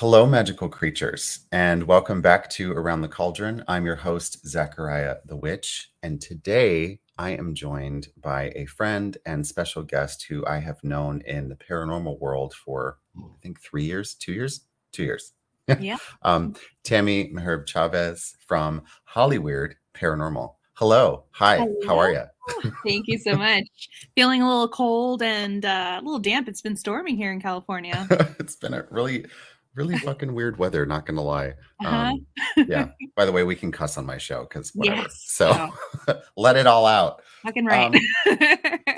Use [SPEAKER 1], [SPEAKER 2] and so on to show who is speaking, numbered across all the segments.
[SPEAKER 1] Hello, magical creatures, and welcome back to Around the Cauldron. I'm your host, Zachariah the Witch, and today I am joined by a friend and special guest who I have known in the paranormal world for, I think, 3 years, 2 years, 2 years.
[SPEAKER 2] Yeah.
[SPEAKER 1] Tammie Merheb Chavez from Hollyweird Paranormal. Hello. Hi. How
[SPEAKER 2] Hello.
[SPEAKER 1] are you?
[SPEAKER 2] Thank you so much. Feeling a little cold and a little damp. It's been storming here in California.
[SPEAKER 1] It's been a really fucking weird weather, not gonna lie.
[SPEAKER 2] Uh-huh.
[SPEAKER 1] Yeah. By the way, we can cuss on my show because whatever.
[SPEAKER 2] Yes.
[SPEAKER 1] So
[SPEAKER 2] Oh,
[SPEAKER 1] let it all out.
[SPEAKER 2] fucking right.
[SPEAKER 1] Um,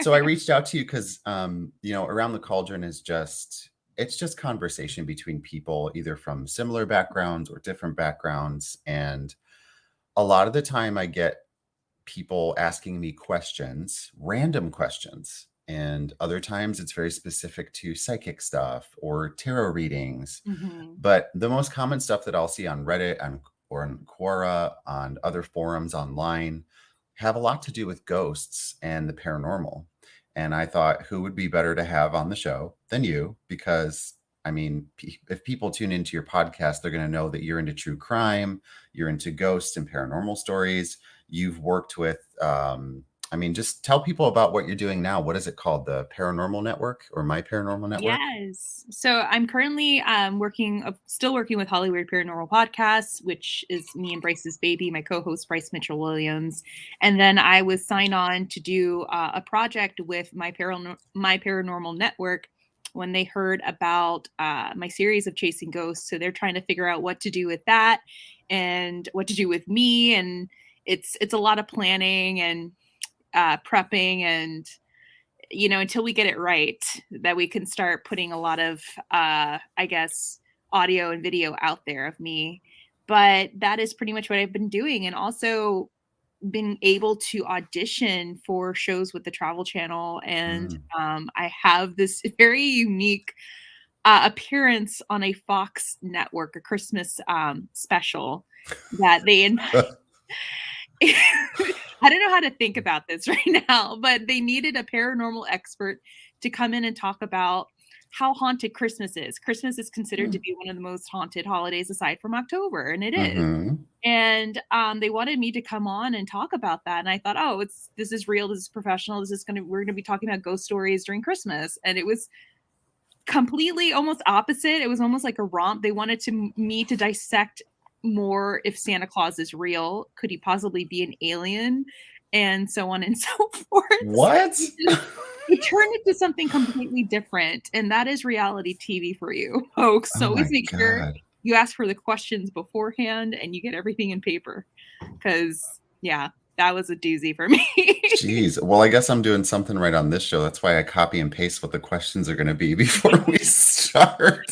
[SPEAKER 1] so I reached out to you because Around the Cauldron is it's just conversation between people either from similar backgrounds or different backgrounds. And a lot of the time I get people asking me questions, random questions. And other times it's very specific to psychic stuff or tarot readings.
[SPEAKER 2] Mhm.
[SPEAKER 1] But the most common stuff that I'll see on Reddit or on Quora, on other forums online, have a lot to do with ghosts and the paranormal. And I thought, who would be better to have on the show than you? Because, I mean, if people tune into your podcast, they're going to know that you're into true crime, you're into ghosts and paranormal stories. You've worked with, just tell people about what you're doing now. What is it called? The Paranormal Network or My Paranormal Network?
[SPEAKER 2] Yes. So I'm currently still working with Hollyweird Paranormal Podcasts, which is me and Bryce's baby, my co-host Bryce Mitchell Williams. And then I was signed on to do a project with My Paranormal Network when they heard about my series of Chasing Ghosts. So they're trying to figure out what to do with that and what to do with me. And it's a lot of planning and prepping and until we get it right, that we can start putting a lot of audio and video out there of me. But that is pretty much what I've been doing, and also been able to audition for shows with the Travel Channel. And I have this very unique appearance on a Fox network, a Christmas special that they invite. I don't know how to think about this right now, but they needed a paranormal expert to come in and talk about how haunted Christmas is. Christmas is considered to be one of the most haunted holidays aside from October, and it is.
[SPEAKER 1] Mm-hmm.
[SPEAKER 2] And they wanted me to come on and talk about that. And I thought, this is real, this is professional, we're gonna be talking about ghost stories during Christmas. And it was completely almost opposite. It was almost like a romp. They wanted me to dissect more if Santa Claus is real. Could he possibly be an alien? And so on and so forth.
[SPEAKER 1] What?
[SPEAKER 2] It turned into something completely different. And that is reality TV for you, folks. So always make sure you ask for the questions beforehand and you get everything in paper. Because, yeah, that was a doozy for me.
[SPEAKER 1] Jeez. Well, I guess I'm doing something right on this show. That's why I copy and paste what the questions are going to be before we start.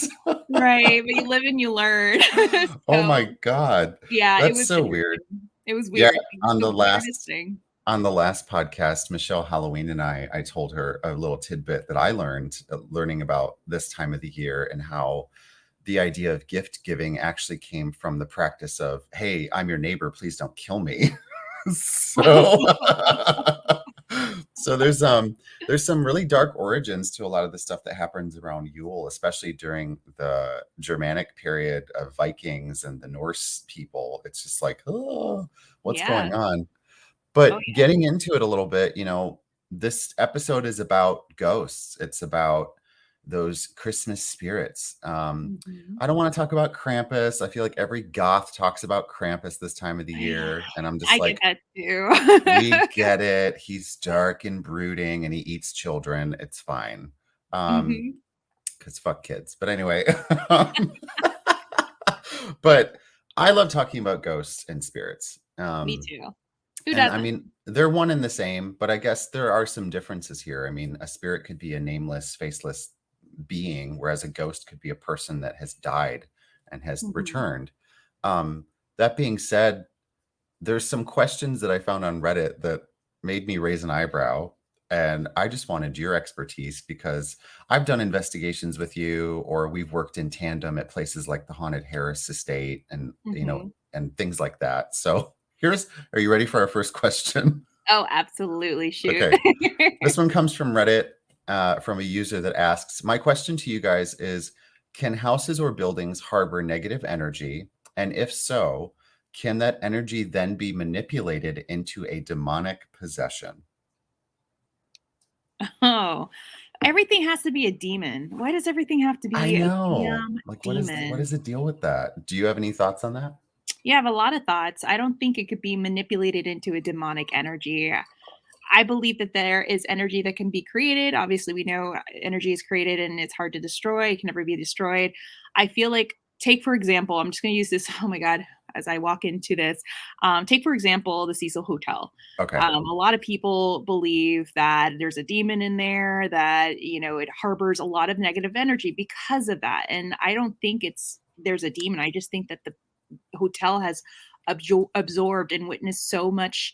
[SPEAKER 2] Right. But you live and you learn. So,
[SPEAKER 1] oh my God.
[SPEAKER 2] Yeah.
[SPEAKER 1] That's so weird.
[SPEAKER 2] It was weird.
[SPEAKER 1] Yeah. On the last podcast, Michelle Halloween and I told her a little tidbit that I learning about this time of the year and how the idea of gift giving actually came from the practice of, hey, I'm your neighbor, please don't kill me. So there's some really dark origins to a lot of the stuff that happens around Yule, especially during the Germanic period of Vikings and the Norse people. It's just like, oh, what's going on? But getting into it a little bit, this episode is about ghosts. It's about those Christmas spirits. I don't want to talk about Krampus. I feel like every goth talks about Krampus this time of the year. And I'm just
[SPEAKER 2] I
[SPEAKER 1] like,
[SPEAKER 2] get that too.
[SPEAKER 1] we get it. He's dark and brooding and he eats children. It's fine. Because fuck kids. But anyway. But I love talking about ghosts and spirits.
[SPEAKER 2] Me too.
[SPEAKER 1] And I mean, they're one and the same, but I guess there are some differences here. I mean, a spirit could be a nameless, faceless being, whereas a ghost could be a person that has died and has returned. That being said, there's some questions that I found on Reddit that made me raise an eyebrow. And I just wanted your expertise because I've done investigations with you, or we've worked in tandem at places like the Haunted Harris Estate and, and things like that. So are you ready for our first question?
[SPEAKER 2] Oh, absolutely. Shoot.
[SPEAKER 1] Okay. This one comes from Reddit, from a user that asks, my question to you guys is, Can houses or buildings harbor negative energy? And if so, can that energy then be manipulated into a demonic possession?
[SPEAKER 2] Oh, everything has to be a demon. Why does everything have to
[SPEAKER 1] I
[SPEAKER 2] be a
[SPEAKER 1] know.
[SPEAKER 2] damn
[SPEAKER 1] Like, what
[SPEAKER 2] demon?
[SPEAKER 1] is the deal with that? Do you have any thoughts on that?
[SPEAKER 2] You have a lot of thoughts. I don't think it could be manipulated into a demonic energy. I believe that there is energy that can be created. Obviously, we know energy is created and it's hard to destroy. It can never be destroyed. I feel like, take for example, I'm just going to use this. Oh my God, as I walk into this, take for example the Cecil Hotel.
[SPEAKER 1] Okay.
[SPEAKER 2] A lot of people believe that there's a demon in there, that it harbors a lot of negative energy because of that. And I don't think there's a demon. I just think that the hotel has absorbed and witnessed so much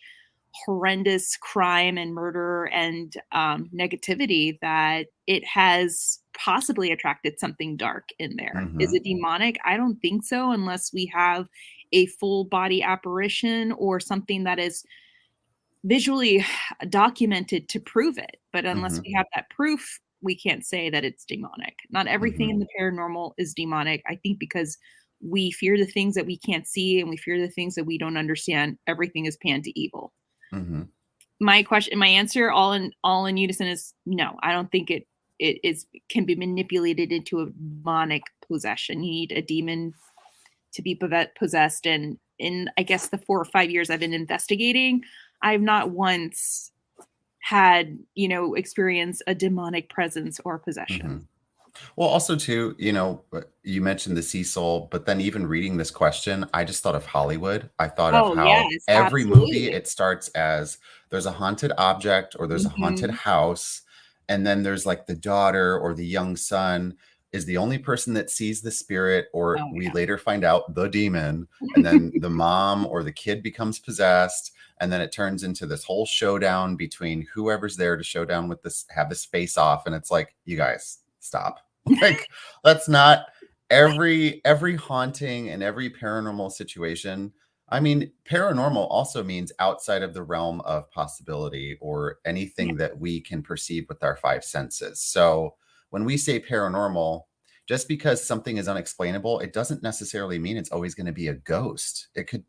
[SPEAKER 2] horrendous crime and murder and negativity that it has possibly attracted something dark in there. Is
[SPEAKER 1] Hmm.
[SPEAKER 2] it demonic? I don't think so, unless we have a full body apparition or something that is visually documented to prove it. But unless
[SPEAKER 1] Hmm.
[SPEAKER 2] we have that proof, we can't say that it's demonic. Not everything
[SPEAKER 1] Hmm.
[SPEAKER 2] in the paranormal is demonic. I think because we fear the things that we can't see and we fear the things that we don't understand, everything is pan to evil.
[SPEAKER 1] Hmm.
[SPEAKER 2] My answer all in unison is no. I don't think it is can be manipulated into a demonic possession. You need a demon to be possessed. And in, I guess, the 4 or 5 years I've been investigating, I've not once had, experience a demonic presence or
[SPEAKER 1] Hmm.
[SPEAKER 2] possession.
[SPEAKER 1] Well, also too, you mentioned the sea soul, but then even reading this question, I just thought of Hollywood. I thought of
[SPEAKER 2] Oh,
[SPEAKER 1] how
[SPEAKER 2] yes,
[SPEAKER 1] every movie
[SPEAKER 2] absolutely.
[SPEAKER 1] it starts as there's a haunted object or there's a haunted
[SPEAKER 2] Mhm.
[SPEAKER 1] house, and then there's like the daughter or the young son is the only person that sees the spirit, or
[SPEAKER 2] Oh,
[SPEAKER 1] we later find out the demon, and
[SPEAKER 2] yeah.
[SPEAKER 1] then the mom or the kid becomes possessed, and then it turns into this whole showdown between whoever's there to show down with this, have this face off, and it's like, you guys, stop. Like, that's not every haunting and every paranormal situation. I mean, paranormal also means outside of the realm of possibility or
[SPEAKER 2] Yeah,
[SPEAKER 1] anything that we can perceive with our five senses. So when we say paranormal, just because something is unexplainable, it doesn't necessarily mean it's always going to be a ghost. It could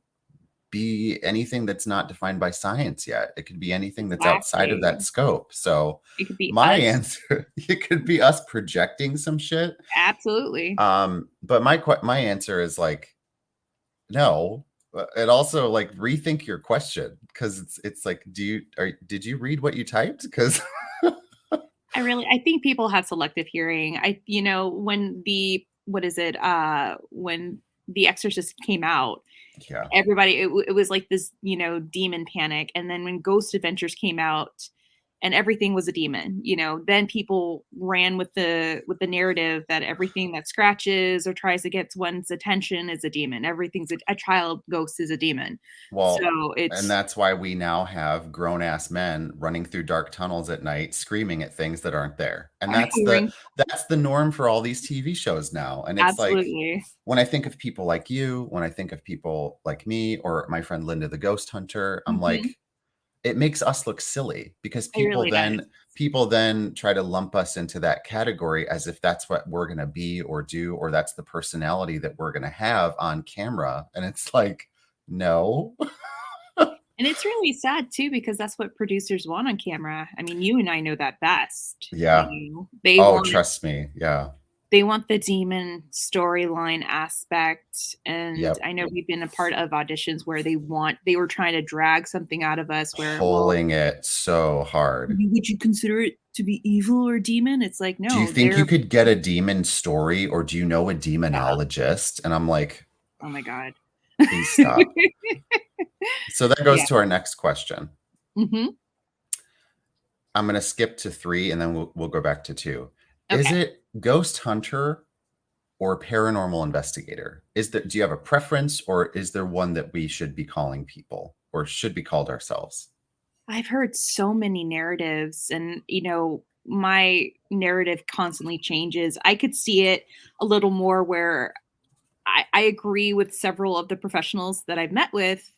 [SPEAKER 1] be anything that's not defined by science yet. It could be anything that's outside of that
[SPEAKER 2] exactly.
[SPEAKER 1] scope. So
[SPEAKER 2] It could be
[SPEAKER 1] my
[SPEAKER 2] us.
[SPEAKER 1] answer, it could be us projecting some shit.
[SPEAKER 2] Absolutely.
[SPEAKER 1] But my answer is like no. It also like rethink your question because it's like, did you read what you typed? Because
[SPEAKER 2] I think people have selective hearing. When what is it? When The Exorcist came out,
[SPEAKER 1] yeah.
[SPEAKER 2] everybody it was like this, demon panic. And then when Ghost Adventures came out and everything was a demon, then people ran with the narrative that everything that scratches or tries to get one's attention is a demon. Everything's a child ghost is a demon.
[SPEAKER 1] Well,
[SPEAKER 2] So
[SPEAKER 1] and
[SPEAKER 2] it's
[SPEAKER 1] that's why we now have grown ass men running through dark tunnels at night screaming at things that aren't there. And
[SPEAKER 2] hearing.
[SPEAKER 1] that's the norm for all these TV shows now. And it's like
[SPEAKER 2] Absolutely.
[SPEAKER 1] when I think of people like you, when I think of people like me or my friend Linda the ghost hunter, I'm
[SPEAKER 2] Mhm.
[SPEAKER 1] like, it makes us look silly because
[SPEAKER 2] It really does.
[SPEAKER 1] people then try to lump us into that category as if that's what we're going to be or do, or that's the personality that we're going to have on camera. And it's like, no.
[SPEAKER 2] And it's really sad too because that's what producers want on camera. I mean, you and I know that best.
[SPEAKER 1] Yeah.
[SPEAKER 2] They
[SPEAKER 1] Oh,
[SPEAKER 2] want
[SPEAKER 1] trust me. Yeah.
[SPEAKER 2] the demon storyline aspect. And
[SPEAKER 1] Yep.
[SPEAKER 2] I know we've been a part of auditions where they were trying to drag something out of us where, well,
[SPEAKER 1] Pulling it so hard.
[SPEAKER 2] would you consider it to be evil or demon? It's like,
[SPEAKER 1] Do you
[SPEAKER 2] no,
[SPEAKER 1] think you could get a demon story, or do you know a
[SPEAKER 2] yeah.
[SPEAKER 1] demonologist? And I'm like,
[SPEAKER 2] Oh my God.
[SPEAKER 1] please stop. So that goes
[SPEAKER 2] Yeah.
[SPEAKER 1] to our next question.
[SPEAKER 2] Hmm.
[SPEAKER 1] I'm going to skip to 3 and then we'll go back to 2. Is
[SPEAKER 2] Okay.
[SPEAKER 1] it ghost hunter or paranormal investigator? Do you have a preference, or is there one that we should be calling people or should be called ourselves?
[SPEAKER 2] I've heard so many narratives, and my narrative constantly changes. I could see it a little more where I agree with several of the professionals that I've met with.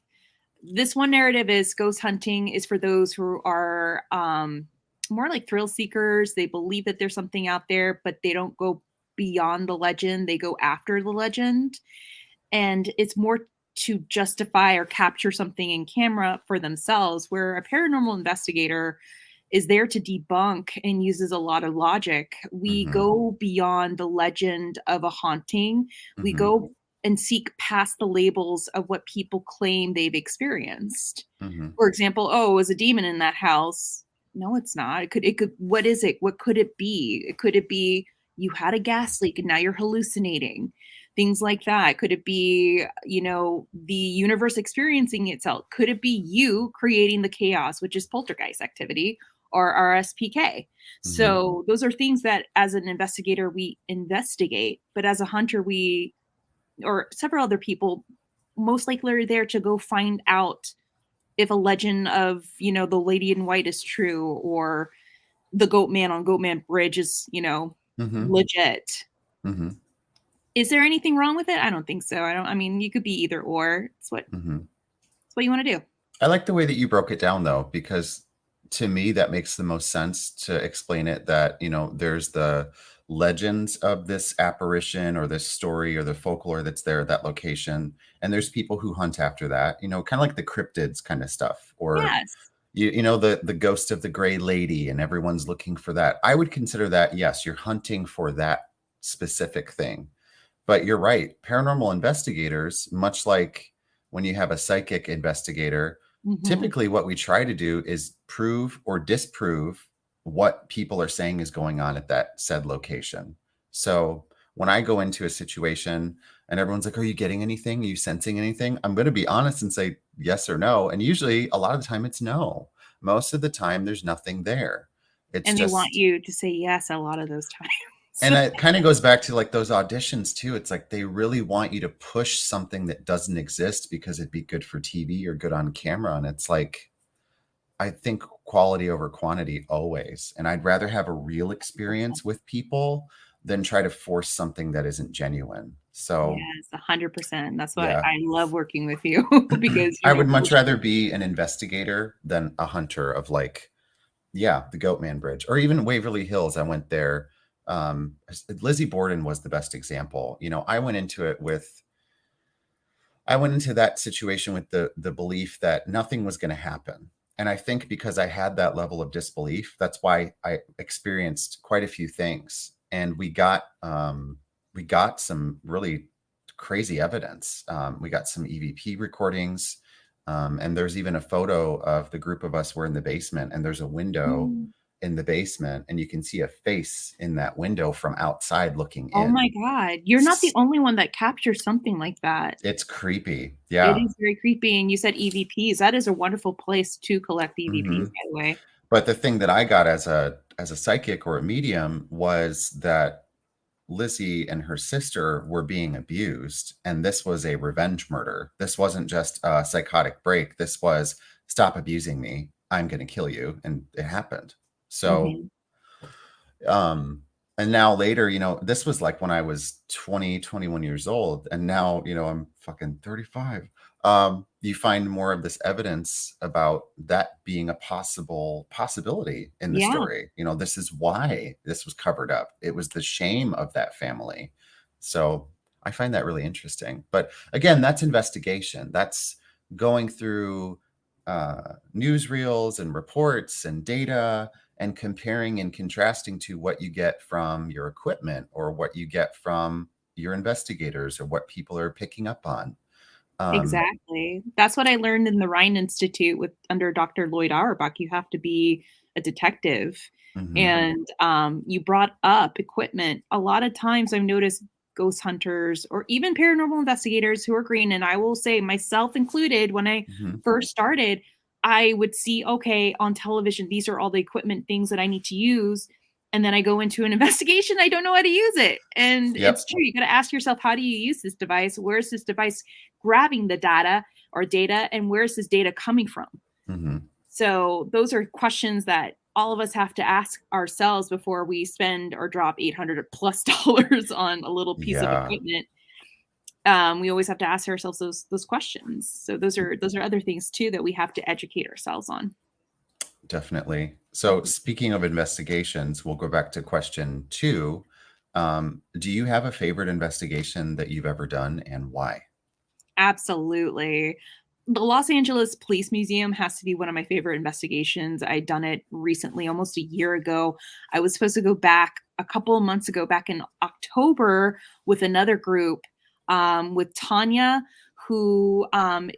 [SPEAKER 2] This one narrative is ghost hunting is for those who are more like thrill seekers. They believe that there's something out there, but they don't go beyond the legend. They go after the legend. And it's more to justify or capture something in camera for themselves, where a paranormal investigator is there to debunk and uses a lot of logic. We
[SPEAKER 1] Mm-hmm.
[SPEAKER 2] go beyond the legend of a haunting. We
[SPEAKER 1] Mm-hmm.
[SPEAKER 2] go and seek past the labels of what people claim they've experienced.
[SPEAKER 1] Mm-hmm.
[SPEAKER 2] For example, oh, it was a demon in that house. No, it's not. It could, what is it? What could it be? Could it be you had a gas leak and now you're hallucinating? Things like that. Could it be, the universe experiencing itself? Could it be you creating the chaos, which is poltergeist activity or RSPK?
[SPEAKER 1] Mm-hmm.
[SPEAKER 2] So those are things that as an investigator, we investigate, but as a hunter, or several other people most likely are there to go find out if a legend of, the lady in white is true, or the goat man on Goatman Bridge is,
[SPEAKER 1] Mm-hmm.
[SPEAKER 2] legit.
[SPEAKER 1] Mm-hmm.
[SPEAKER 2] Is there anything wrong with it? I don't think so. I mean, you could be either or.
[SPEAKER 1] Mm-hmm.
[SPEAKER 2] It's what you want to do.
[SPEAKER 1] I like the way that you broke it down, though, because to me, that makes the most sense to explain it, that, there's the legends of this apparition or this story or the folklore that's there at that location. And there's people who hunt after that, kind of like the cryptids kind of stuff, or,
[SPEAKER 2] Yes.
[SPEAKER 1] the ghost of the gray lady, and everyone's looking for that. I would consider that, yes, you're hunting for that specific thing. But you're right. Paranormal investigators, much like when you have a psychic investigator,
[SPEAKER 2] Mm-hmm.
[SPEAKER 1] typically what we try to do is prove or disprove what people are saying is going on at that said location. So when I go into a situation and everyone's like, are you getting anything? Are you sensing anything? I'm going to be honest and say yes or no. And usually a lot of the time it's no. Most of the time there's nothing there. It's
[SPEAKER 2] And they want
[SPEAKER 1] just,
[SPEAKER 2] you to say yes a lot of those
[SPEAKER 1] and
[SPEAKER 2] times.
[SPEAKER 1] it kind of goes back to like those auditions too. It's like they really want you to push something that doesn't exist because it'd be good for TV or good on camera. And it's like, I think quality over quantity always. And I'd rather have a real experience with people than try to force something that isn't genuine. So
[SPEAKER 2] Yes, 100%. That's why
[SPEAKER 1] yeah,
[SPEAKER 2] I love working with you because
[SPEAKER 1] I
[SPEAKER 2] you're
[SPEAKER 1] would much rather
[SPEAKER 2] approachable.
[SPEAKER 1] be an investigator than a hunter of like, yeah, the Goatman Bridge, or even Waverly Hills. I went there. Lizzie Borden was the best example. I went into that situation with the belief that nothing was going to happen. And I think because I had that level of disbelief, that's why I experienced quite a few things. And we got some really crazy evidence. We got some EVP recordings. And there's even a photo of the group of us were in the basement, and there's a window
[SPEAKER 2] Mm.
[SPEAKER 1] in the basement, and you can see a face in that window from outside looking
[SPEAKER 2] Oh
[SPEAKER 1] in.
[SPEAKER 2] my God. You're not the only one that captures something like that.
[SPEAKER 1] It's creepy.
[SPEAKER 2] It
[SPEAKER 1] Yeah.
[SPEAKER 2] is very creepy. And you said EVPs. That is a wonderful place to collect
[SPEAKER 1] Hmm.
[SPEAKER 2] EVPs, by the way.
[SPEAKER 1] But the thing that I got as a psychic or a medium was that Lizzie and her sister were being abused, and this was a revenge murder. This wasn't just a psychotic break. This was, stop abusing me, I'm going to kill you, and it happened. So
[SPEAKER 2] Hmm.
[SPEAKER 1] um and now later, this was like when I was 20, 21 years old, and now, I'm fucking 35. You find more of this evidence about that being a possibility in the
[SPEAKER 2] Yeah,
[SPEAKER 1] story. This is why this was covered up. It was the shame of that family. So I find that really interesting. But again, that's investigation. That's going through newsreels and reports and data, and comparing and contrasting to what you get from your equipment, or what you get from your investigators, or what people are picking up on. Um,
[SPEAKER 2] exactly. That's what I learned in the Rhine Institute with under Dr. Lloyd Auerbach. You have to be a detective.
[SPEAKER 1] mhm,
[SPEAKER 2] And you brought up equipment. A lot of times I've noticed ghost hunters or even paranormal investigators who are green, and I will say myself included, when I
[SPEAKER 1] mhm,
[SPEAKER 2] first started, I would see, okay, on television, these are all the equipment things that I need to use. And then I go into an investigation, I don't know how to use it. And it's
[SPEAKER 1] yep,
[SPEAKER 2] true. You got to ask yourself, how do you use this device? Where's this device grabbing the data or data, and where's this data coming from?
[SPEAKER 1] mhm,
[SPEAKER 2] So those are questions that all of us have to ask ourselves before we spend or drop 800 plus dollars on a little piece of
[SPEAKER 1] yeah,
[SPEAKER 2] equipment. We always have to ask ourselves those questions. So those are other things too that we have to educate ourselves on.
[SPEAKER 1] definitely. So speaking of investigations, we'll go back to question 2. Do you have a favorite investigation that you've ever done and why?
[SPEAKER 2] Absolutely. The Los Angeles Police Museum has to be one of my favorite investigations. I'd done it recently, almost a year ago. I was supposed to go back a couple of months ago, back in October, with another group, with Tanya, who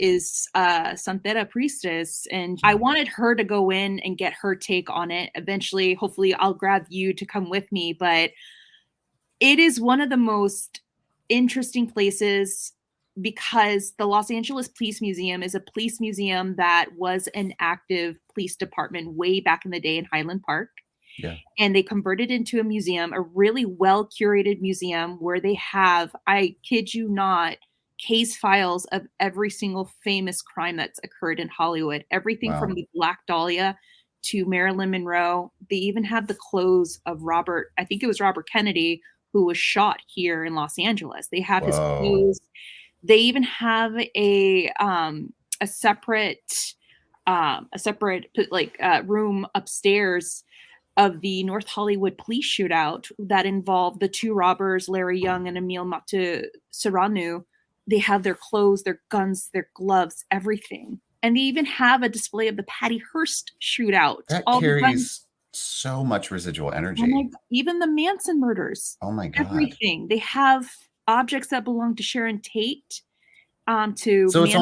[SPEAKER 2] is a Santera priestess. And I wanted her to go in and get her take on it. Eventually, hopefully, I'll grab you to come with me. But it is one of the most interesting places because the Los Angeles Police Museum is a police museum that was an active police department way back in the day in Highland Park.
[SPEAKER 1] Yeah.
[SPEAKER 2] And they converted into a museum, a really well curated museum where they have, I kid you not, case files of every single famous crime that's occurred in Hollywood. Everything from
[SPEAKER 1] Wow.
[SPEAKER 2] the Black Dahlia to Marilyn Monroe. They even have the clothes of Robert, I think it was Robert Kennedy, who was shot here in Los Angeles. They have his
[SPEAKER 1] Whoa.
[SPEAKER 2] clothes. They even have a separate room upstairs of the North Hollywood police shootout that involved the two robbers, Larry Young and Emil Serrano. They have their clothes, their guns, their gloves, everything. And they even have a display of the Patty Hearst shootout.
[SPEAKER 1] That
[SPEAKER 2] All the guns.
[SPEAKER 1] carries so much residual
[SPEAKER 2] Oh
[SPEAKER 1] energy.
[SPEAKER 2] my, even the Manson murders.
[SPEAKER 1] Oh my God.
[SPEAKER 2] Everything. They have objects that belong to Sharon Tate. To
[SPEAKER 1] So it's
[SPEAKER 2] Manson.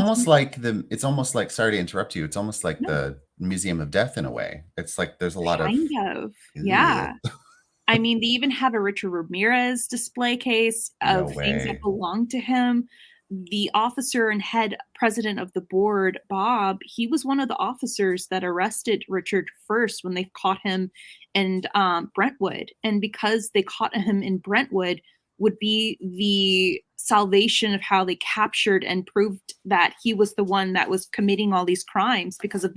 [SPEAKER 1] almost like, sorry to interrupt you. It's almost like
[SPEAKER 2] No.
[SPEAKER 1] the Museum of Death in a way. It's like there's a lot
[SPEAKER 2] Kind of. Yeah. I mean, they even have a Richard Ramirez display case
[SPEAKER 1] No
[SPEAKER 2] of things
[SPEAKER 1] way.
[SPEAKER 2] that belong to him. The officer and head president of the board, Bob, he was one of the officers that arrested Richard first when they caught him in Brentwood. And because they caught him in Brentwood would be the salvation of how they captured and proved that he was the one that was committing all these crimes because of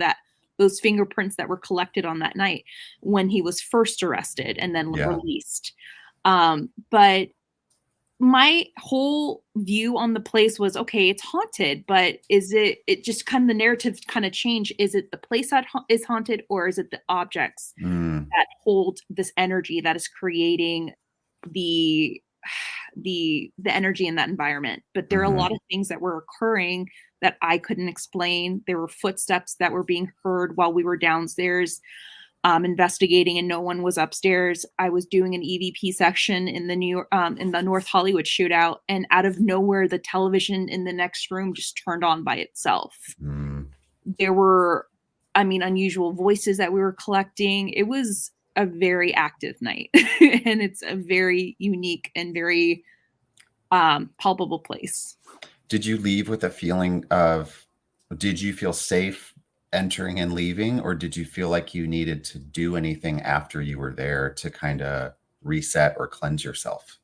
[SPEAKER 2] those fingerprints that were collected on that night when he was first arrested and then released. But my whole view on the place was, okay, it's haunted, but it just kind of the narrative kind of changed. Is it the place that is haunted, or is it the objects that hold this energy that is creating the energy in that environment? But there are a lot of things that were occurring that I couldn't explain. There were footsteps that were being heard while we were downstairs investigating, and no one was upstairs. I was doing an EVP section in the North Hollywood shootout, and out of nowhere, the television in the next room just turned on by itself. There were, unusual voices that we were collecting. It was a very active night, and it's a very unique and very palpable place.
[SPEAKER 1] Did you leave with a feeling of, did you feel safe entering and leaving, or did you feel like you needed to do anything after you were there to kind of reset or cleanse yourself?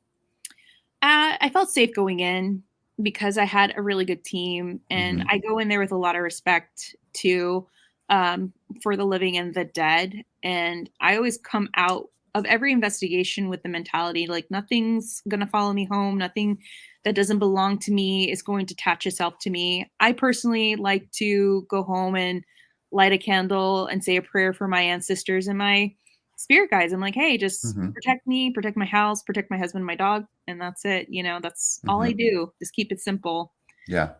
[SPEAKER 2] I felt safe going in because I had a really good team, and I go in there with a lot of respect too, for the living and the dead. And I always come out of every investigation with the mentality, like, nothing's going to follow me home. Nothing that doesn't belong to me is going to attach itself to me. I personally like to go home and light a candle and say a prayer for my ancestors and my spirit guides. I'm like, hey, just protect me, protect my house, protect my husband, my dog. And that's it. That's all I do. Just keep it simple.
[SPEAKER 1] Yeah.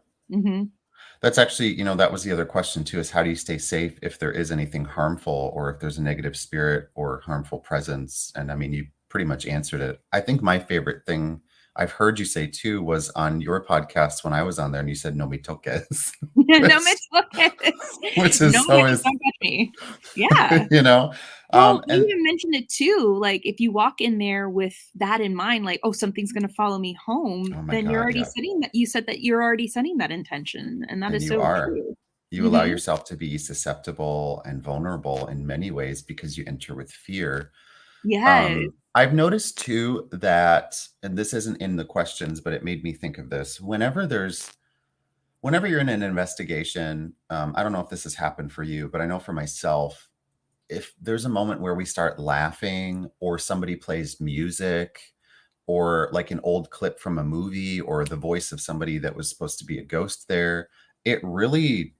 [SPEAKER 1] That's actually, that was the other question too, is how do you stay safe if there is anything harmful, or if there's a negative spirit or harmful presence? And you pretty much answered it. I think my favorite thing I've heard you say too was on your podcast when I was on there, and you said, no me toques.
[SPEAKER 2] No me toques.
[SPEAKER 1] Which is
[SPEAKER 2] no,
[SPEAKER 1] so
[SPEAKER 2] don't touch me. Yeah.
[SPEAKER 1] Well,
[SPEAKER 2] you even mentioned it too. Like, if you walk in there with that in mind, like, oh, something's going to follow me home, then you're already setting that. You said that you're already setting that intention, and that is so true.
[SPEAKER 1] You allow yourself to be susceptible and vulnerable in many ways because you enter with fear.
[SPEAKER 2] Yes.
[SPEAKER 1] I've noticed too that, and this isn't in the questions, but it made me think of this. Whenever you're in an investigation, I don't know if this has happened for you, but I know for myself, if there's a moment where we start laughing, or somebody plays music, or like an old clip from a movie, or the voice of somebody that was supposed to be a ghost there, it really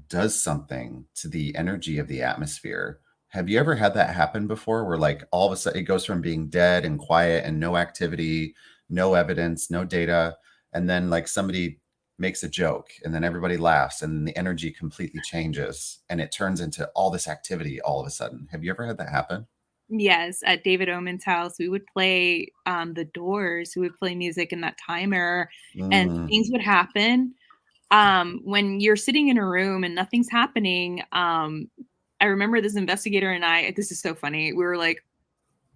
[SPEAKER 1] does something to the energy of the atmosphere. Have you ever had that happen before where like all of a sudden it goes from being dead and quiet and no activity, no evidence, no data, and then like somebody makes a joke and then everybody laughs and then the energy completely changes and it turns into all this activity all of a sudden? Have you ever had that happen?
[SPEAKER 2] Yes, at David Omen's house, we would play, The Doors, we would play music in that timer, and
[SPEAKER 1] Mm,
[SPEAKER 2] things would happen. When you're sitting in a room and nothing's happening, I remember this investigator and I, this is so funny. We were like,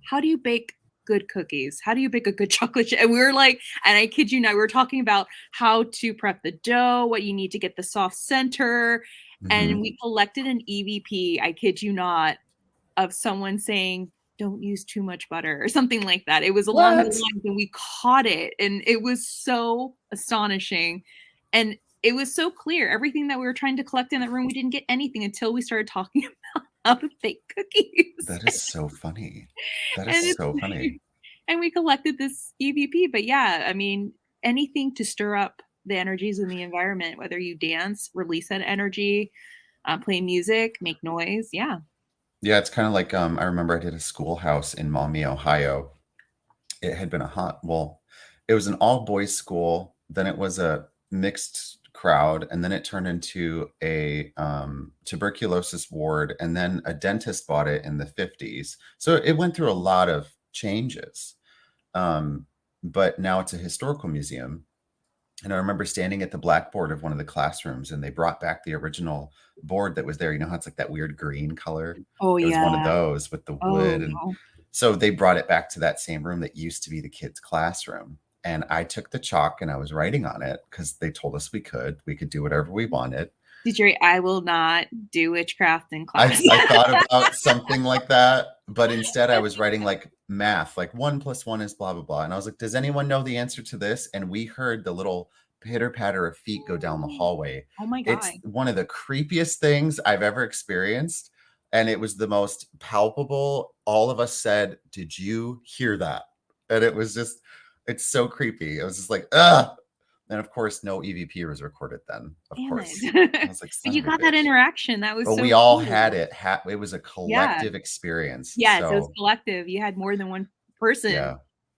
[SPEAKER 2] how do you bake good cookies? How do you bake a good chocolate chip? And we were like, and I kid you not, we were talking about how to prep the dough, what you need to get the soft center. And
[SPEAKER 1] mhm.
[SPEAKER 2] we collected an EVP, I kid you not, of someone saying, don't use too much butter or something like that. It was along the
[SPEAKER 1] What?
[SPEAKER 2] lines and we caught it. And it was so astonishing. And it was so clear. Everything that we were trying to collect in that room, we didn't get anything until we started talking about how to bake cookies.
[SPEAKER 1] That is so funny. That is
[SPEAKER 2] And it's
[SPEAKER 1] so funny.
[SPEAKER 2] and we collected this EVP. But yeah, I mean, anything to stir up the energies in the environment, whether you dance, release that energy, play music, make noise. Yeah.
[SPEAKER 1] Yeah, it's kind of like I remember I did a schoolhouse in Maumee, Ohio. It had been it was an all boys school, then it was a mixed crowd, and then it turned into a tuberculosis ward, and then a dentist bought it in the 50s. So it went through a lot of changes. Um, but now it's a historical museum. And I remember standing at the blackboard of one of the classrooms, and they brought back the original board that was there. You know how it's like that weird green color?
[SPEAKER 2] Oh
[SPEAKER 1] It was one of
[SPEAKER 2] yeah.
[SPEAKER 1] those with the
[SPEAKER 2] Oh
[SPEAKER 1] wood. And
[SPEAKER 2] no.
[SPEAKER 1] so they brought it back to that same room that used to be the kids' classroom. And I took the chalk and I was writing on it because they told us we could. We could do whatever we wanted.
[SPEAKER 2] Did you write, I will not do witchcraft in
[SPEAKER 1] I,
[SPEAKER 2] class?
[SPEAKER 1] I thought about something like that, but instead I was writing like math, like 1 + 1 is blah, blah, blah. And I was like, does anyone know the answer to this? And we heard the little pitter patter of feet go down the hallway.
[SPEAKER 2] Oh my
[SPEAKER 1] It's
[SPEAKER 2] God.
[SPEAKER 1] one of the creepiest things I've ever experienced. And it was the most palpable. All of us said, did you hear that? And it was just, it's so creepy. It was just like, ugh. And of course, no EVP was recorded then, of
[SPEAKER 2] Damn
[SPEAKER 1] course. I
[SPEAKER 2] it.
[SPEAKER 1] was like,
[SPEAKER 2] But
[SPEAKER 1] son
[SPEAKER 2] you
[SPEAKER 1] of a
[SPEAKER 2] got that
[SPEAKER 1] bitch.
[SPEAKER 2] interaction. That was
[SPEAKER 1] But
[SPEAKER 2] so
[SPEAKER 1] we all had
[SPEAKER 2] cool.
[SPEAKER 1] it. It was a
[SPEAKER 2] Yeah.
[SPEAKER 1] collective experience.
[SPEAKER 2] Yes, it was
[SPEAKER 1] So
[SPEAKER 2] collective. You had more than one person
[SPEAKER 1] yeah,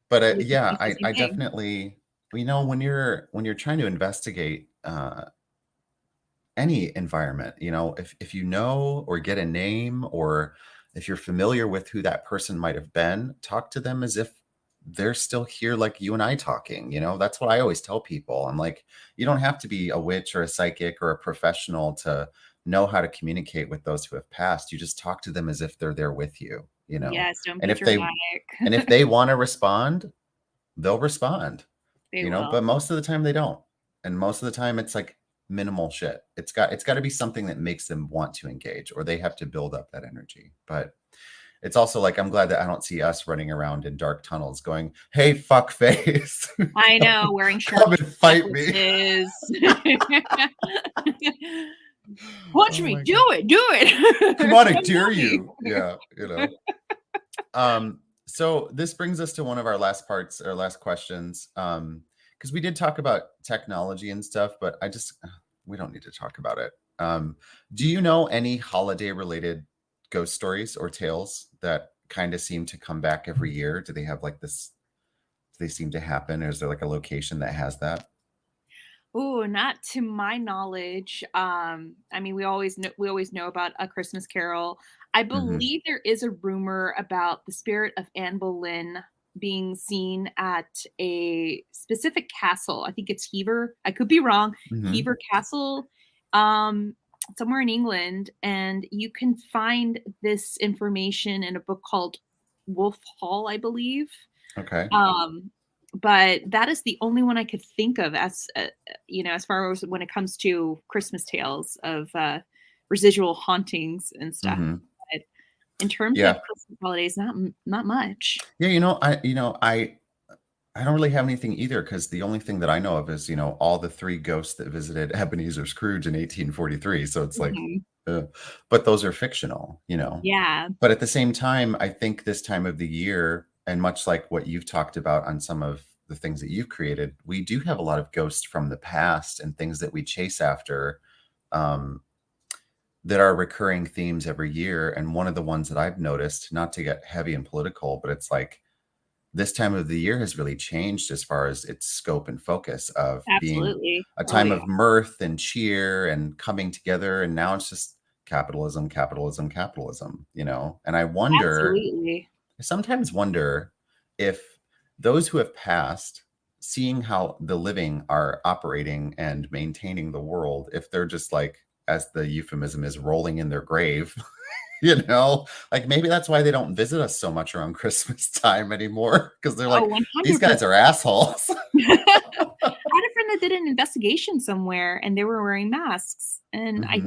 [SPEAKER 1] but
[SPEAKER 2] who
[SPEAKER 1] yeah,
[SPEAKER 2] experienced the same
[SPEAKER 1] I
[SPEAKER 2] thing.
[SPEAKER 1] definitely, when you're trying to investigate any environment, if you know or get a name, or if you're familiar with who that person might have been, talk to them as if they're still here, like you and I talking. That's what I always tell people. I'm like, you don't have to be a witch or a psychic or a professional to know how to communicate with those who have passed. You just talk to them as if they're there with you.
[SPEAKER 2] Yes, don't
[SPEAKER 1] And
[SPEAKER 2] be
[SPEAKER 1] if they
[SPEAKER 2] dramatic.
[SPEAKER 1] and if they want to respond, they'll respond,
[SPEAKER 2] They will.
[SPEAKER 1] but most of the time they don't. And most of the time it's like minimal shit. It's got to be something that makes them want to engage, or they have to build up that energy. But it's also like, I'm glad that I don't see us running around in dark tunnels going, hey, fuck face.
[SPEAKER 2] I know, wearing sharp
[SPEAKER 1] Come and fight me.
[SPEAKER 2] necklaces. Watch
[SPEAKER 1] Oh
[SPEAKER 2] me,
[SPEAKER 1] my
[SPEAKER 2] do
[SPEAKER 1] God.
[SPEAKER 2] it, do it.
[SPEAKER 1] Come on, I
[SPEAKER 2] Come
[SPEAKER 1] dare
[SPEAKER 2] at me.
[SPEAKER 1] you. Yeah, so this brings us to one of our last parts, or last questions. Because we did talk about technology and stuff, but we don't need to talk about it. Do you know any holiday related ghost stories or tales that kind of seem to come back every year? Do they have like this? Do they seem to happen? Or is there like a location that has that?
[SPEAKER 2] Oh, not to my knowledge. I mean, we always know about A Christmas Carol. I
[SPEAKER 1] Hmm.
[SPEAKER 2] believe there is a rumor about the spirit of Anne Boleyn being seen at a specific castle. I think it's Hever. I could be wrong.
[SPEAKER 1] Hmm.
[SPEAKER 2] Hever Castle, um, somewhere in England, and you can find this information in a book called Wolf Hall, I believe.
[SPEAKER 1] Okay.
[SPEAKER 2] Um, but that is the only one I could think of as as far as when it comes to Christmas tales of residual hauntings and stuff.
[SPEAKER 1] Hmm.
[SPEAKER 2] But in terms of
[SPEAKER 1] Yeah.
[SPEAKER 2] Christmas holidays, not much.
[SPEAKER 1] Yeah. I don't really have anything either, because the only thing that I know of is, all the three ghosts that visited Ebenezer Scrooge in 1843. So it's like,
[SPEAKER 2] Mhm.
[SPEAKER 1] uh, but those are fictional.
[SPEAKER 2] Yeah.
[SPEAKER 1] But at the same time, I think this time of the year, and much like what you've talked about on some of the things that you've created, we do have a lot of ghosts from the past and things that we chase after. Um, that are recurring themes every year. And one of the ones that I've noticed, not to get heavy and political, but it's like this time of the year has really changed as far as its scope and focus of being
[SPEAKER 2] Absolutely.
[SPEAKER 1] a
[SPEAKER 2] Oh,
[SPEAKER 1] time
[SPEAKER 2] yeah.
[SPEAKER 1] of mirth and cheer and coming together. And now it's just capitalism, capitalism, capitalism, you know? And I
[SPEAKER 2] Absolutely.
[SPEAKER 1] sometimes wonder if those who have passed, seeing how the living are operating and maintaining the world, if they're just like, as the euphemism is, rolling in their grave, you know, like maybe that's why they don't visit us so much around Christmas time anymore, because they're
[SPEAKER 2] Oh,
[SPEAKER 1] like, these guys
[SPEAKER 2] 100%.
[SPEAKER 1] are assholes.
[SPEAKER 2] I had a friend that did an investigation somewhere and they were wearing masks. And
[SPEAKER 1] Hmm.
[SPEAKER 2] I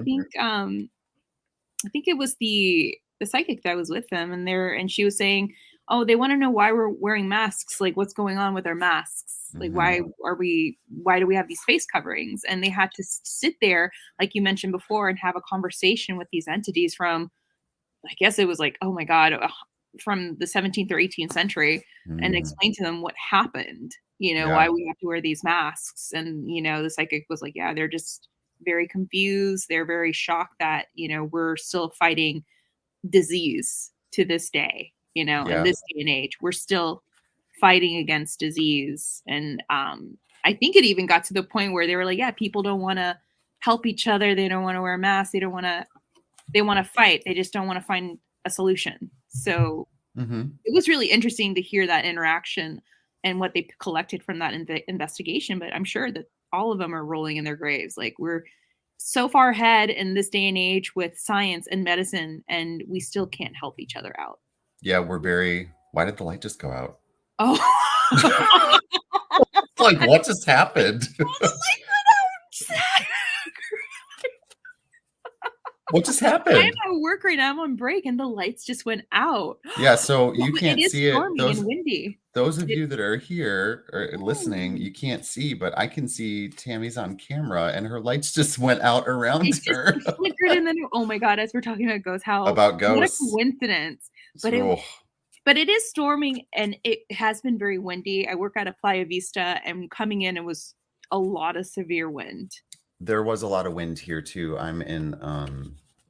[SPEAKER 2] think it was the psychic that was with them, and she was saying, "Oh, they want to know why we're wearing masks. Like, what's going on with our masks? Like,
[SPEAKER 1] Hmm.
[SPEAKER 2] why do we have these face coverings?" And they had to sit there, like you mentioned before, and have a conversation with these entities from, I guess it was like, oh my god, from the 17th or 18th century, and
[SPEAKER 1] Mm,
[SPEAKER 2] explain to them what happened.
[SPEAKER 1] yeah,
[SPEAKER 2] Why we have to wear these masks, and the psychic was like, yeah, they're just very confused. They're very shocked that we're still fighting disease to this day, in
[SPEAKER 1] yeah,
[SPEAKER 2] this day and age. We're still fighting against disease. And I think it even got to the point where they were like, yeah, people don't want to help each other. They don't want to wear masks. They want to fight. They just don't want to find a solution. So
[SPEAKER 1] hmm,
[SPEAKER 2] it was really interesting to hear that interaction and what they collected from that investigation. But I'm sure that all of them are rolling in their graves. Like, we're so far ahead in this day and age with science and medicine, and we still can't help each other out.
[SPEAKER 1] yeah. We're very. Why did the light just go out?
[SPEAKER 2] Oh,
[SPEAKER 1] Like, what just happened? What just
[SPEAKER 2] I'm
[SPEAKER 1] happened?
[SPEAKER 2] at work right now. I'm on break, and the lights just went out.
[SPEAKER 1] Yeah, so
[SPEAKER 2] Well,
[SPEAKER 1] you
[SPEAKER 2] it
[SPEAKER 1] can't
[SPEAKER 2] is
[SPEAKER 1] see it.
[SPEAKER 2] stormy and windy.
[SPEAKER 1] Those of
[SPEAKER 2] It,
[SPEAKER 1] you that are here or listening,
[SPEAKER 2] oh,
[SPEAKER 1] you can't see, but I can see Tammie's on camera and her lights just went out around
[SPEAKER 2] it just
[SPEAKER 1] her.
[SPEAKER 2] flickered, and then oh my god, as we're talking about ghosts, how
[SPEAKER 1] About
[SPEAKER 2] what a
[SPEAKER 1] ghosts.
[SPEAKER 2] coincidence. But it
[SPEAKER 1] So
[SPEAKER 2] but it is storming and it has been very windy. I work at a Playa Vista, and coming in it was a lot of severe wind.
[SPEAKER 1] there was a lot of wind here too. I'm in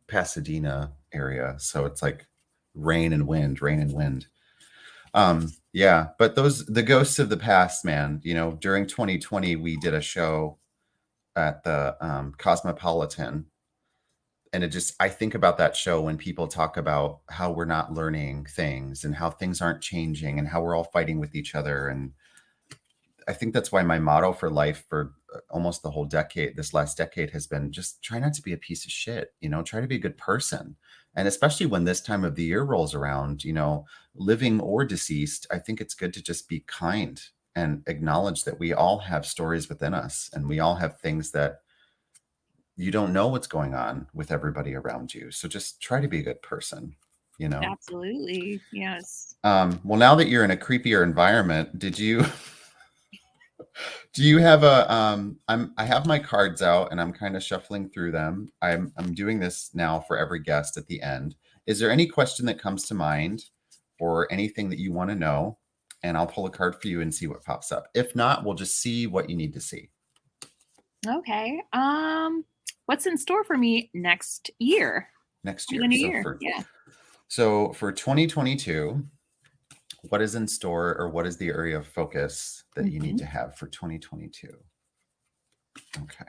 [SPEAKER 1] Pasadena area, so it's like rain and wind, rain and wind. Yeah, but the ghosts of the past, man, you know, during 2020 we did a show at the Cosmopolitan, and it just, I think about that show when people talk about how we're not learning things and how things aren't changing and how we're all fighting with each other. And I think that's why my motto for life for almost the whole decade, this last decade, has been just try not to be a piece of shit, you know, try to be a good person. And especially when this time of the year rolls around, you know, living or deceased, I think it's good to just be kind and acknowledge that we all have stories within us and we all have things that you don't know what's going on with everybody around you. So just try to be a good person, you know?
[SPEAKER 2] Absolutely. Yes.
[SPEAKER 1] Well, now that you're in a creepier environment, do you have I have my cards out and I'm kind of shuffling through them. I'm doing this now for every guest at the end. Is there any question that comes to mind or anything that you want to know? And I'll pull a card for you and see what pops up. If not, we'll just see what you need to see
[SPEAKER 2] Okay. What's in store for me next year?
[SPEAKER 1] next
[SPEAKER 2] For the
[SPEAKER 1] year.
[SPEAKER 2] new year. Yeah.
[SPEAKER 1] So for 2022, what is in store or what is the area of focus that you need
[SPEAKER 2] Mhm.
[SPEAKER 1] to have for 2022? Okay.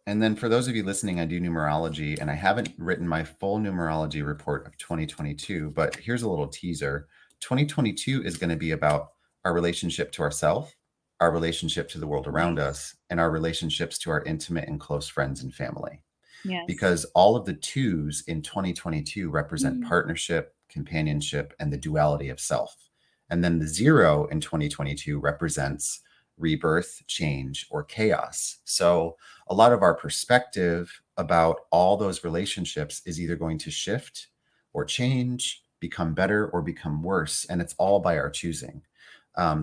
[SPEAKER 1] And then for those of you listening, I do numerology and I haven't written my full numerology report of 2022, but here's a little teaser. 2022 is going to be about our relationship to ourselves, our relationship to the world around
[SPEAKER 2] Nice.
[SPEAKER 1] us, and our relationships to our intimate and close friends and family.
[SPEAKER 2] Yes.
[SPEAKER 1] Because all of the twos in 2022 represent
[SPEAKER 2] Mm.
[SPEAKER 1] partnership, companionship, and the duality of self. And then the zero in 2022 represents rebirth, change, or chaos. So a lot of our perspective about all those relationships is either going to shift or change, become better or become worse. And it's all by our choosing.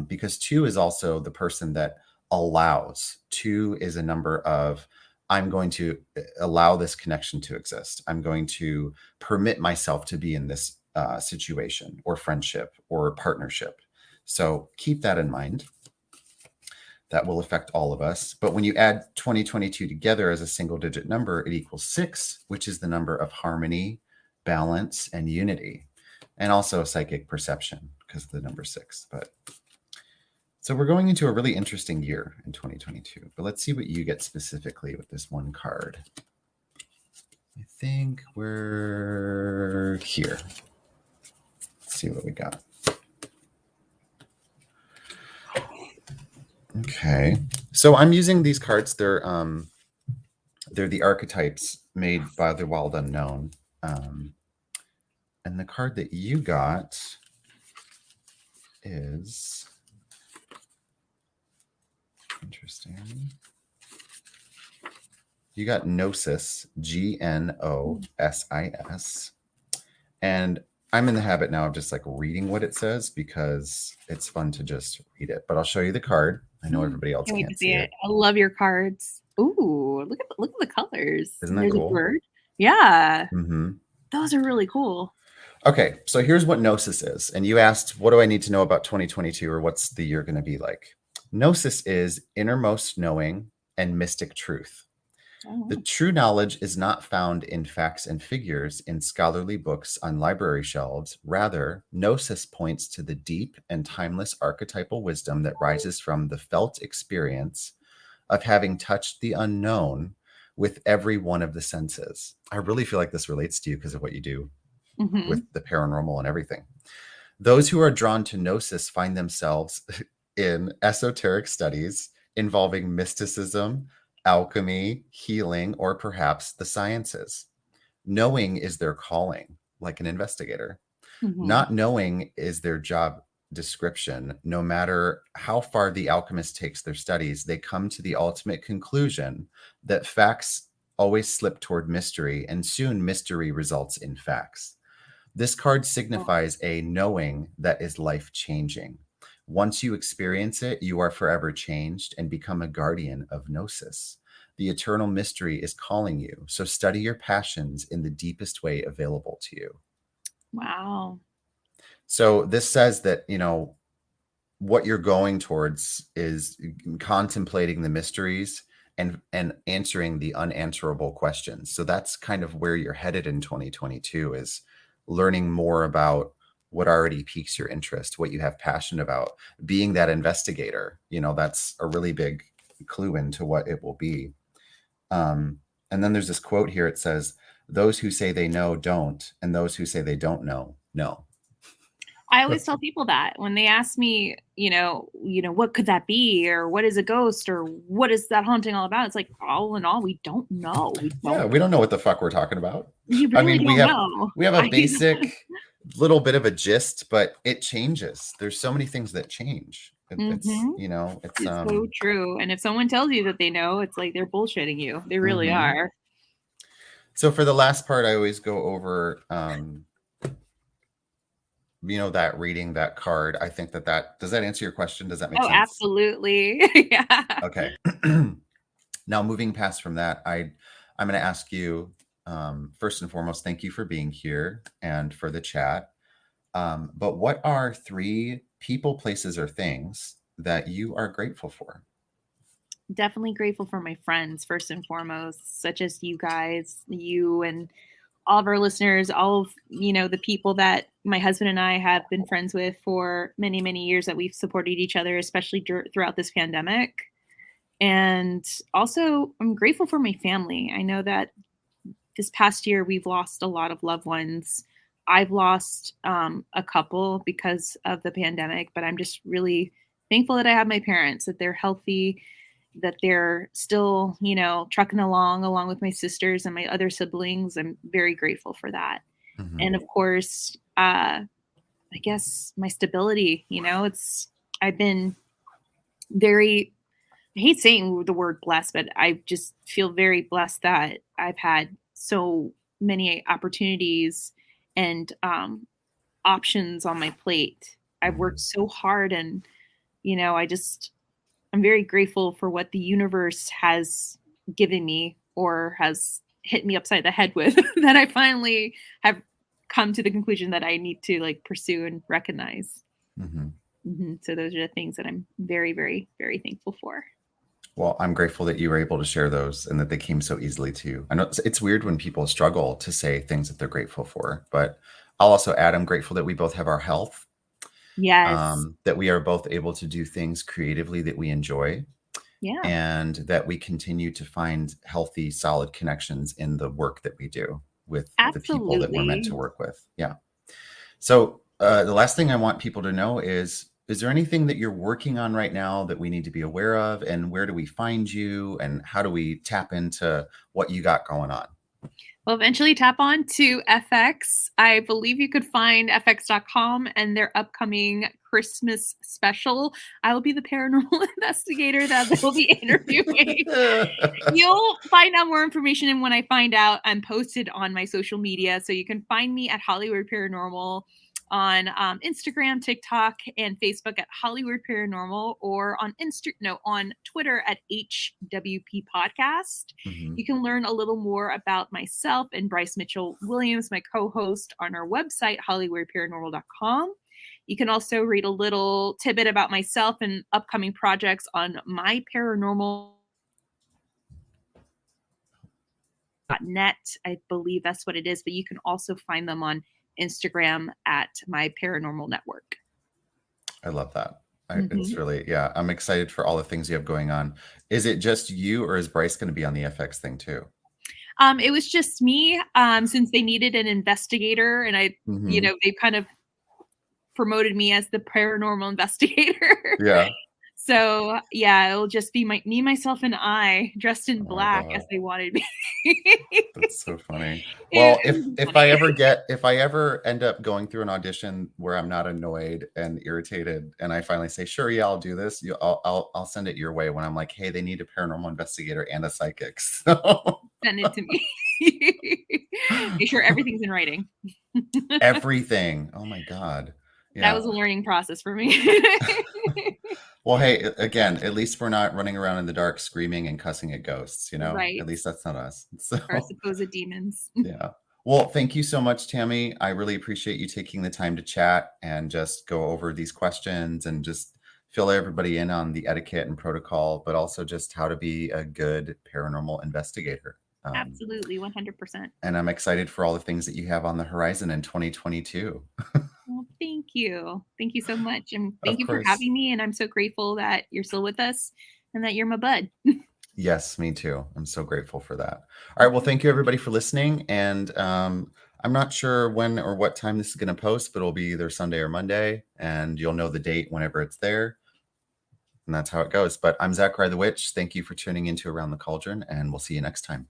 [SPEAKER 1] Because two is also the person that allows. Two is a number of I'm going to allow this connection to exist. I'm going to permit myself to be in this situation or friendship or partnership. So keep that in mind. That will affect all of us. But when you add 2022 together as a single digit number, it equals 6, which is the number of harmony, balance, and unity, and also psychic perception because of the number 6. But so we're going into a really interesting year in 2022. But let's see what you get specifically with this one card. I think we're here. Let's see what we got. Okay, so I'm using these cards. They're the archetypes made by the Wild Unknown, and the card that you got is interesting. You got Gnosis, Gnosis, and I'm in the habit now of just like reading what it says because it's fun to just read it. But I'll show you the card. I know everybody else
[SPEAKER 2] Can't wait to
[SPEAKER 1] can't
[SPEAKER 2] see
[SPEAKER 1] see
[SPEAKER 2] it.
[SPEAKER 1] it.
[SPEAKER 2] I love your cards. Ooh, look at the colors.
[SPEAKER 1] Isn't that
[SPEAKER 2] There's
[SPEAKER 1] cool?
[SPEAKER 2] a bird. Yeah,
[SPEAKER 1] Mm-hmm.
[SPEAKER 2] those are really cool.
[SPEAKER 1] Okay, so here's what Gnosis is. And you asked, what do I need to know about 2022 or what's the year going to be like? Gnosis is innermost knowing and mystic truth.
[SPEAKER 2] Oh,
[SPEAKER 1] The true knowledge is not found in facts and figures in scholarly books on library shelves. Rather, Gnosis points to the deep and timeless archetypal wisdom that rises from the felt experience of having touched the unknown with every one of the senses. I really feel like this relates to you because of what you do
[SPEAKER 2] mhm.
[SPEAKER 1] with the paranormal and everything. Those who are drawn to Gnosis find themselves in esoteric studies involving mysticism, alchemy, healing, or perhaps the sciences. Knowing is their calling, like an investigator.
[SPEAKER 2] Mhm.
[SPEAKER 1] Not knowing is their job description. No matter how far the alchemist takes their studies, they come to the ultimate conclusion that facts always slip toward mystery, and soon mystery results in facts. This card signifies a knowing that is life-changing. Once you experience it, you are forever changed and become a guardian of Gnosis. The eternal mystery is calling you, so study your passions in the deepest way available to you.
[SPEAKER 2] Wow.
[SPEAKER 1] So this says that, what you're going towards is contemplating the mysteries and answering the unanswerable questions. So that's kind of where you're headed in 2022, is learning more about what already piques your interest, what you have passion about, being that investigator. That's a really big clue into what it will be. And then there's this quote here. It says, "Those who say they know don't, and those who say they don't know, no."
[SPEAKER 2] I always tell people that when they ask me, what could that be, or what is a ghost, or what is that haunting all about? It's like, all in all, we don't know. We
[SPEAKER 1] don't know what the fuck we're talking about.
[SPEAKER 2] We really don't know.
[SPEAKER 1] We have a basic little bit of a gist, but it changes. There's so many things that change. It's
[SPEAKER 2] so true. And if someone tells you that they know, it's like they're bullshitting you. They really are.
[SPEAKER 1] So for the last part, I always go over that reading that card. I think that does that answer your question? Does that make sense?
[SPEAKER 2] Oh, absolutely. Yeah.
[SPEAKER 1] Okay. Now moving past from that, I'm going to ask you, first and foremost, thank you for being here and for the chat. But what are 3 people, places, or things that you are grateful for?
[SPEAKER 2] Definitely grateful for my friends, first and foremost, such as you guys, you and all of our listeners, all of, the people that my husband and I have been friends with for many, many years, that we've supported each other, especially throughout this pandemic. And also, I'm grateful for my family. I know that this past year, we've lost a lot of loved ones. I've lost a couple because of the pandemic, but I'm just really thankful that I have my parents, that they're healthy, that they're still, trucking along with my sisters and my other siblings. I'm very grateful for that.
[SPEAKER 1] Mm-hmm.
[SPEAKER 2] And of course, I guess my stability, I've been very, I hate saying the word blessed, but I just feel very blessed that I've had so many opportunities and options on my plate. I've worked so hard, and I'm very grateful for what the universe has given me, or has hit me upside the head with, that I finally have come to the conclusion that I need to pursue and recognize.
[SPEAKER 1] Mm-hmm.
[SPEAKER 2] So those are the things that I'm very, very, very thankful for.
[SPEAKER 1] Well, I'm grateful that you were able to share those and that they came so easily to you. I know it's weird when people struggle to say things that they're grateful for, but I'll also add, I'm grateful that we both have our health,
[SPEAKER 2] Yes.
[SPEAKER 1] that we are both able to do things creatively that we enjoy,
[SPEAKER 2] Yeah.
[SPEAKER 1] and that we continue to find healthy, solid connections in the work that we do with the people that we're meant
[SPEAKER 2] Absolutely.
[SPEAKER 1] to work with. Yeah. So the last thing I want people to know is there anything that you're working on right now that we need to be aware of? And where do we find you? And how do we tap into what you got going on?
[SPEAKER 2] Well, eventually tap on to FX. I believe you could find FX.com and their upcoming Christmas special. I will be the paranormal investigator that they'll be interviewing. You'll find out more information, and when I find out, I'm posted on my social media. So you can find me at Hollyweird Paranormal on Instagram, TikTok, and Facebook at Hollyweird Paranormal, or on Twitter at HWP Podcast.
[SPEAKER 1] Mhm.
[SPEAKER 2] You can learn a little more about myself and Bryce Mitchell Williams, my co-host, on our website, HollyweirdParanormal.com. You can also read a little tidbit about myself and upcoming projects on my paranormal net. I believe that's what it is, but you can also find them on Instagram at my paranormal network.
[SPEAKER 1] I love that. It's
[SPEAKER 2] Mhm.
[SPEAKER 1] really, yeah, I'm excited for all the things you have going on. Is it just you, or is Bryce going to be on the FX thing too?
[SPEAKER 2] It was just me, since they needed an investigator, and
[SPEAKER 1] Mhm.
[SPEAKER 2] they kind of promoted me as the paranormal investigator.
[SPEAKER 1] Yeah.
[SPEAKER 2] So yeah, it'll just be me, myself, and I dressed in
[SPEAKER 1] Oh my
[SPEAKER 2] black as
[SPEAKER 1] God.
[SPEAKER 2] they wanted me.
[SPEAKER 1] That's so funny.
[SPEAKER 2] It
[SPEAKER 1] Well,
[SPEAKER 2] would be
[SPEAKER 1] if
[SPEAKER 2] funny.
[SPEAKER 1] I ever end up going through an audition where I'm not annoyed and irritated, and I finally say, "Sure, yeah, I'll do this," I'll send it your way when I'm like, "Hey, they need a paranormal investigator and a psychic." So
[SPEAKER 2] Send it to me. Make sure everything's in writing.
[SPEAKER 1] everything. Oh my God.
[SPEAKER 2] That
[SPEAKER 1] Yeah.
[SPEAKER 2] was a learning process for me.
[SPEAKER 1] Well, hey, again, at least we're not running around in the dark screaming and cussing at ghosts, you know? At
[SPEAKER 2] Right.
[SPEAKER 1] least that's not us.
[SPEAKER 2] Our
[SPEAKER 1] So
[SPEAKER 2] supposed demons.
[SPEAKER 1] yeah. Well, thank you so much, Tammie. I really appreciate you taking the time to chat and just go over these questions and just fill everybody in on the etiquette and protocol, but also just how to be a good paranormal investigator.
[SPEAKER 2] Absolutely, 100%.
[SPEAKER 1] And I'm excited for all the things that you have on the horizon in 2022.
[SPEAKER 2] Well, thank you. Thank you so much. And thank
[SPEAKER 1] Of
[SPEAKER 2] you for
[SPEAKER 1] course.
[SPEAKER 2] having me. And I'm so grateful that you're still with us and that you're my bud.
[SPEAKER 1] Yes, me too. I'm so grateful for that. All right. Well, thank you everybody for listening. And I'm not sure when or what time this is going to post, but it'll be either Sunday or Monday, and you'll know the date whenever it's there. And that's how it goes. But I'm Zachary the Witch. Thank you for tuning into Around the Cauldron, and we'll see you next time.